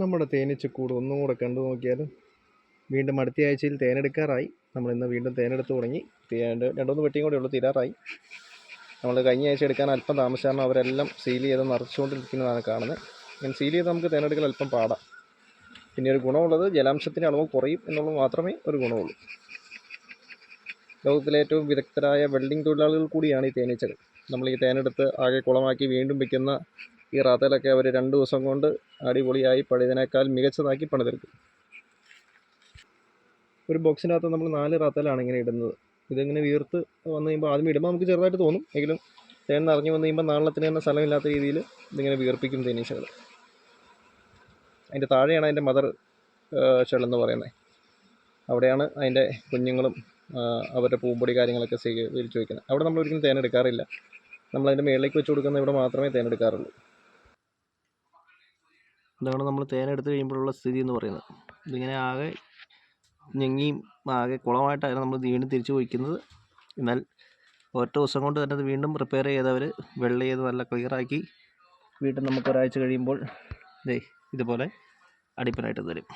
നമ്മുടെ തേനീച്ചക്കൂട് ഒന്നും കൂടെ കണ്ടു നോക്കിയാലും വീണ്ടും അടുത്ത ആഴ്ചയിൽ തേനെടുക്കാറായി. നമ്മളിന്ന് വീണ്ടും തേനെടുത്ത് തുടങ്ങി. 2-3 പെട്ടിയും കൂടെ ഉള്ളൂ, തീരാറായി. നമ്മൾ കഴിഞ്ഞ ആഴ്ച എടുക്കാൻ അല്പം താമസിച്ചാണ് അവരെല്ലാം സീൽ ചെയ്ത് നിറച്ചുകൊണ്ടിരിക്കുന്നതാണ് കാണുന്നത്. ഇങ്ങനെ സീൽ ചെയ്ത് നമുക്ക് തേനെടുക്കൽ അല്പം പാടാം. പിന്നെ ഒരു ഗുണമുള്ളത് ജലാംശത്തിൻ്റെ അളവ് കുറയും എന്നുള്ളത് മാത്രമേ ഒരു ഗുണമുള്ളൂ. ലോകത്തിലെ ഏറ്റവും വിദഗ്ധരായ വെൽഡിംഗ് തൊഴിലാളികൾ കൂടിയാണ് ഈ തേനീച്ചകൾ. നമ്മൾ ഈ തേനെടുത്ത് ആകെ കുളമാക്കി വീണ്ടും വയ്ക്കുന്ന ഈ റാത്തലൊക്കെ അവർ 2 ദിവസം കൊണ്ട് അടിപൊളിയായി പഴയതിനേക്കാൾ മികച്ചതാക്കി പണിതെടുക്കും. ഒരു ബോക്സിനകത്ത് നമ്മൾ 4 റാത്തലാണ് ഇങ്ങനെ ഇടുന്നത്. ഇതിങ്ങനെ വീർത്ത് വന്നു കഴിയുമ്പോൾ ആദ്യം ഇടുമ്പോൾ നമുക്ക് ചെറുതായിട്ട് തോന്നും, എങ്കിലും തേൻ നിറഞ്ഞു വന്നു കഴിയുമ്പോൾ നാളത്തിന് തന്നെ സ്ഥലമില്ലാത്ത രീതിയിൽ ഇതിങ്ങനെ വീർപ്പിക്കും തേനീച്ചകൾ. അതിൻ്റെ താഴെയാണ് അതിൻ്റെ മദർ ഷെൽ എന്ന് പറയുന്നത്. അവിടെയാണ് അതിൻ്റെ കുഞ്ഞുങ്ങളും അവരുടെ പൂമ്പൊടി കാര്യങ്ങളൊക്കെ വിരിച്ചു വയ്ക്കുന്നത്. അവിടെ നമ്മൾ ഒരിക്കലും തേനെടുക്കാറില്ല. നമ്മളതിൻ്റെ മുകളിലേക്ക് വെച്ച് കൊടുക്കുന്ന ഇവിടെ മാത്രമേ തേനെടുക്കാറുള്ളൂ. ഇതാണ് നമ്മൾ തേനെടുത്ത് കഴിയുമ്പോഴുള്ള സ്ഥിതി എന്ന് പറയുന്നത്. ഇതിങ്ങനെ ആകെ ഞെങ്ങിയും ആകെ കുളമായിട്ടാണ് നമ്മൾ വീണ്ടും തിരിച്ചു വയ്ക്കുന്നത്. എന്നാൽ ഒറ്റ ദിവസം കൊണ്ട് തന്നെ അത് വീണ്ടും റിപ്പയർ ചെയ്തവർ വെള്ള ചെയ്ത് നല്ല ക്ലിയറാക്കി വീണ്ടും നമുക്ക് ഒരാഴ്ച കഴിയുമ്പോൾ ഇതുപോലെ അടിപ്പനായിട്ട് തരും.